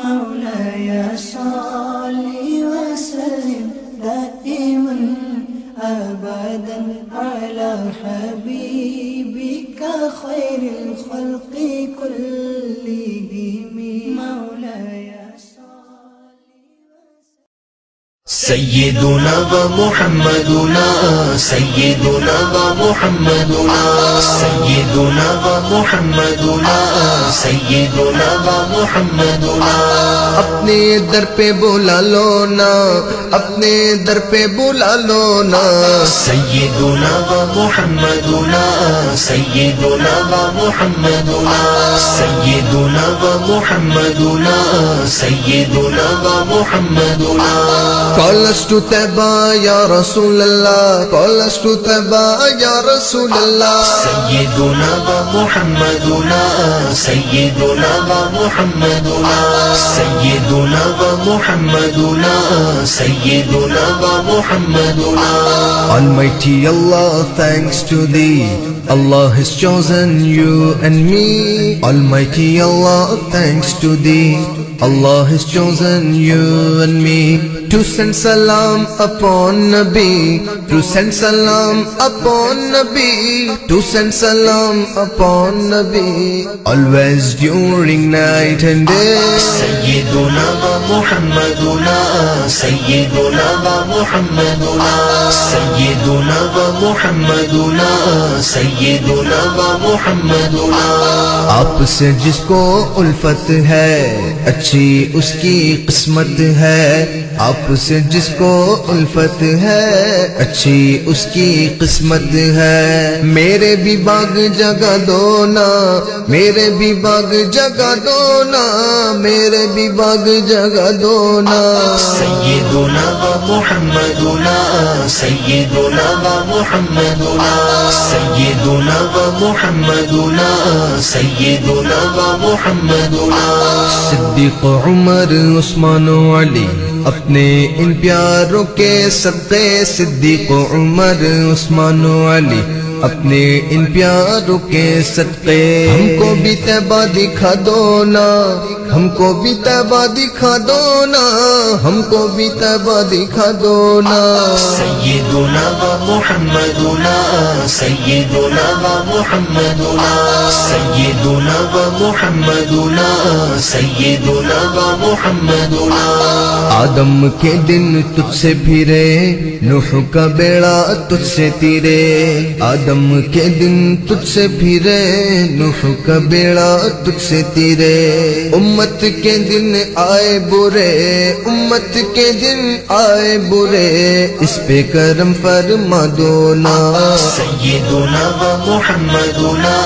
مولاي صل وسلم دائما أبدا على حبيبك خير الخلق كلهم مولاي سيدنا ومحمدنا سيدنا ومحمدنا سيدنا ومحمدنا سيدنا ومحمدنا اپنے در پہ بلا لو نا اپنے در پہ بلا لو نا سيدنا ومحمدنا سيدنا ومحمدنا سيدنا ومحمدنا سيدنا ومحمدنا Call us to Taiba ya Rasulallah, call us to Taiba ya Rasulallah. سيدنا ومحمدنا سيدنا ومحمدنا سيدنا ومحمدنا سيدنا ومحمدنا Almighty Allah, thanks to thee, Allah has chosen you and me. Almighty Allah, thanks to thee, Allah has chosen you and me. To send salam upon Nabi, to send salam upon Nabi, to send salam upon Nabi, always during night and day. سيدنا ومحمدنا سيدنا ومحمدنا سيدنا ومحمدنا سيدنا ومحمدنا آپ سے جس کو الفت ہے اچھی اس کی قسمت ہے. آپ سے جس کو الفت ہے اچھی اس کی قسمت ہے. میرے بھی باغ جگہ دو نا میرے بھی باغ جگہ دو نا میرے بھی باغ جگہ دو نا. سيدنا ومحمدنا سيدنا ومحمدنا سيدنا ومحمدنا سيدنا ومحمدنا صدیق عمر عثمان و علی اپنے ان پیاروں کے صدقے. صدیق عمر عثمان و علی اپنے ان پیاروں کے صدقے. ہم کو بھی طیبہ دکھا دو نا ہم کو بھی طیبہ دکھا دو نا ہم کو بھی طیبہ دکھا دو نا. سيدنا ومحمدنا سيدنا ومحمدنا سيدنا ومحمدنا سيدنا ومحمدنا آدم کے دن تجھ سے پھرے نوح کا بیڑا تجھ سے تیرے. آدم کے دن تجھ سے پھرے نوح کا بیڑا تجھ سے تیرے. امت کے دن آئے برے امت کے دن آئے برے اس پہ کرم فرما دو نا. سيدنا ومحمدنا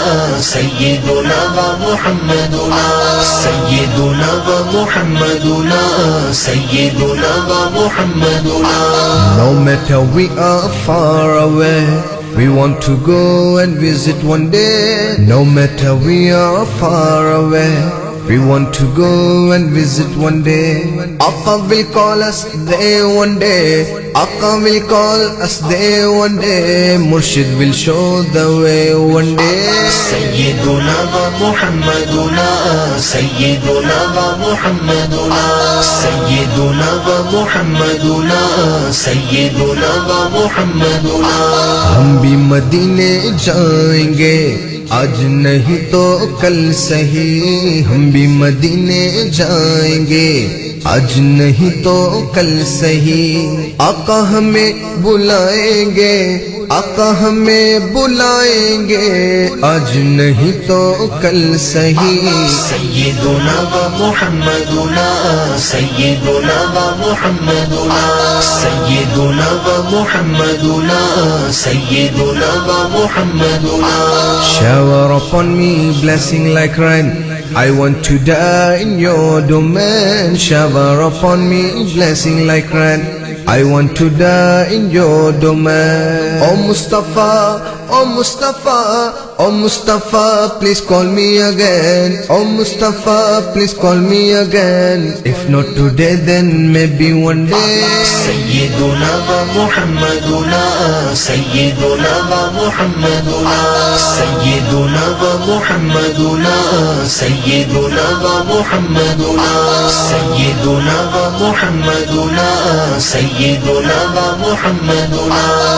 سيدنا ومحمدنا سيدنا ومحمدنا سيدنا ومحمدنا No matter we are far away, we want to go and visit one day. No matter we are far away, we want to go and visit one day. Aqa will call us there one day. Aqa will call us there one day. Murshid will show the way one day. سيدنا ومحمدنا سيدنا ومحمدنا سيدنا ومحمدنا سيدنا ومحمدنا ہم بھی مدینے جائیں گے آج نہیں تو کل صحیح. ہم بھی مدینے جائیں گے آج نہیں تو کل صحیح. آقا ہمیں بلائیں گے آقا ہمیں بلائیں گے آج نہیں تو کل صحیح. سيدنا ومحمدنا سيدنا ومحمدنا سيدنا ومحمدنا سيدنا ومحمدنا Shower upon me blessing like rain, I want to die in your domain. Shower upon me blessing like rain, I want to die in your domain. Oh Mustafa, oh Mustafa, Oh Mustafa, please call me again. Oh Mustafa, please call me again. If not today, then maybe one day. سيدنا ومحمدنا سيدنا ومحمدنا سيدنا ومحمدنا سيدنا ومحمدنا سيدنا ومحمدنا سيدنا ومحمدنا